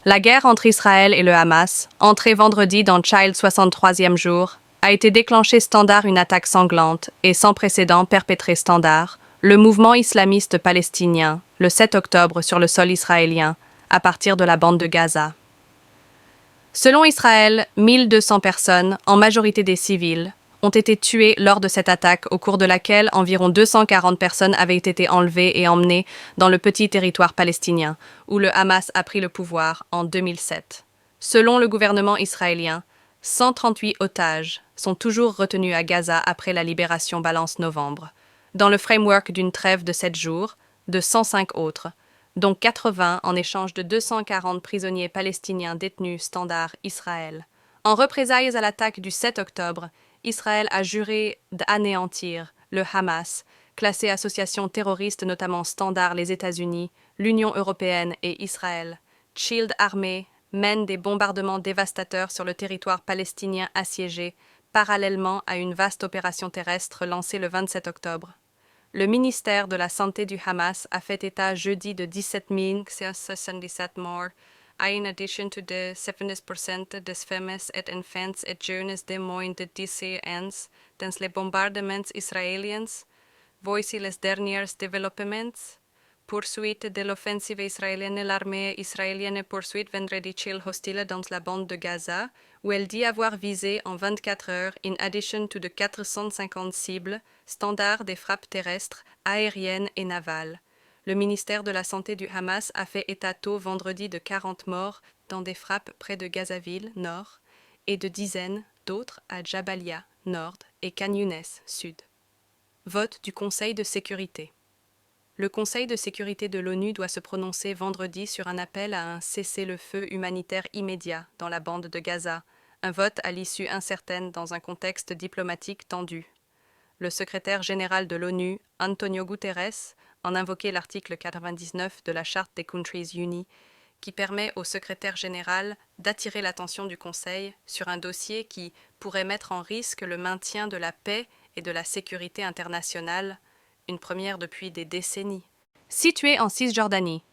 La guerre entre Israël et le Hamas, entrée vendredi dans Child 63e jour, a été déclenchée standard une attaque sanglante et sans précédent perpétrée standard, le mouvement islamiste palestinien, le 7 octobre sur le sol israélien, à partir de la bande de Gaza. Selon Israël, 1200 personnes, en majorité des civils, ont été tuées lors de cette attaque au cours de laquelle environ 240 personnes avaient été enlevées et emmenées dans le petit territoire palestinien, où le Hamas a pris le pouvoir en 2007. Selon le gouvernement israélien, 138 otages sont toujours retenus à Gaza après la libération balance novembre, dans le framework d'une trêve de 7 jours, de 105 autres, dont 80 en échange de 240 prisonniers palestiniens détenus standard Israël. En représailles à l'attaque du 7 octobre, Israël a juré d'anéantir le Hamas, classé association terroriste notamment standard les États-Unis, l'Union européenne et Israël. Shield armé mène des bombardements dévastateurs sur le territoire palestinien assiégé, parallèlement à une vaste opération terrestre lancée le 27 octobre. Le ministère de la Santé du Hamas a fait état jeudi de 17 677 morts, in addition to the 70% des femmes et enfants et jeunes de moins de 10 ans dans les bombardements israéliens. Voici les derniers développements. Poursuite de l'offensive israélienne. L'armée israélienne poursuit vendredi chill hostile dans la bande de Gaza, où elle dit avoir visé en 24 heures, in addition to the 450 cibles, standards des frappes terrestres, aériennes et navales. Le ministère de la Santé du Hamas a fait état tôt vendredi de 40 morts dans des frappes près de Gazaville, nord, et de dizaines d'autres à Jabalia, nord, et Khan Younes, sud. Vote du Conseil de sécurité. Le Conseil de sécurité de l'ONU doit se prononcer vendredi sur un appel à un cessez-le-feu humanitaire immédiat dans la bande de Gaza, un vote à l'issue incertaine dans un contexte diplomatique tendu. Le secrétaire général de l'ONU, Antonio Guterres, en invoqué l'article 99 de la Charte des Countries Unies, qui permet au secrétaire général d'attirer l'attention du Conseil sur un dossier qui pourrait mettre en risque le maintien de la paix et de la sécurité internationale, une première depuis des décennies. Situé en Cisjordanie,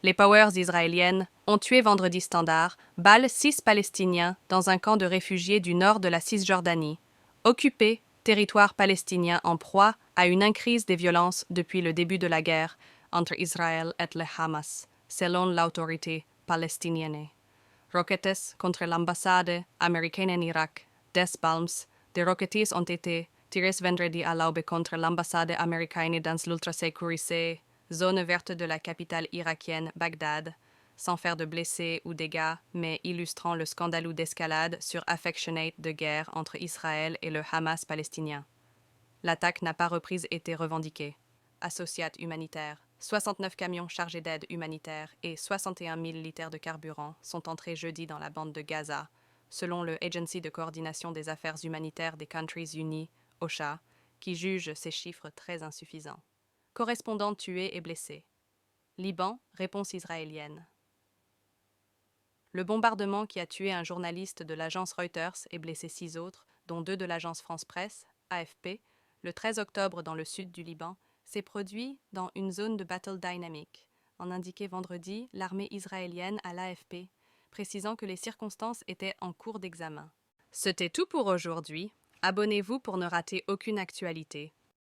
les Powers israéliennes ont tué vendredi standard, balles 6 Palestiniens dans un camp de réfugiés du nord de la Cisjordanie, occupé territoire palestinien en proie à une increase des violences depuis le début de la guerre entre Israël et le Hamas, selon l'autorité palestinienne. Roquettes contre l'ambassade américaine en Irak, des Balms, des roquettes ont été tirées vendredi à l'aube contre l'ambassade américaine dans l'ultra-sécurisée zone verte de la capitale irakienne, Bagdad, sans faire de blessés ou dégâts, mais illustrant le scandaleux d'escalade sur affectionate de guerre entre Israël et le Hamas palestinien. L'attaque n'a pas reprise été revendiquée. Associate humanitaire, 69 camions chargés d'aide humanitaire et 61 000 litres de carburant sont entrés jeudi dans la bande de Gaza, selon le Agency de coordination des affaires humanitaires des Countries Unies, OCHA, qui juge ces chiffres très insuffisants. Correspondants tués et blessés. Liban, réponse israélienne. Le bombardement qui a tué un journaliste de l'agence Reuters et blessé 6 autres, dont 2 de l'agence France Presse, AFP, le 13 octobre dans le sud du Liban, s'est produit dans une zone de battle dynamique, en indiqué vendredi l'armée israélienne à l'AFP, précisant que les circonstances étaient en cours d'examen. C'était tout pour aujourd'hui. Abonnez-vous pour ne rater aucune actualité.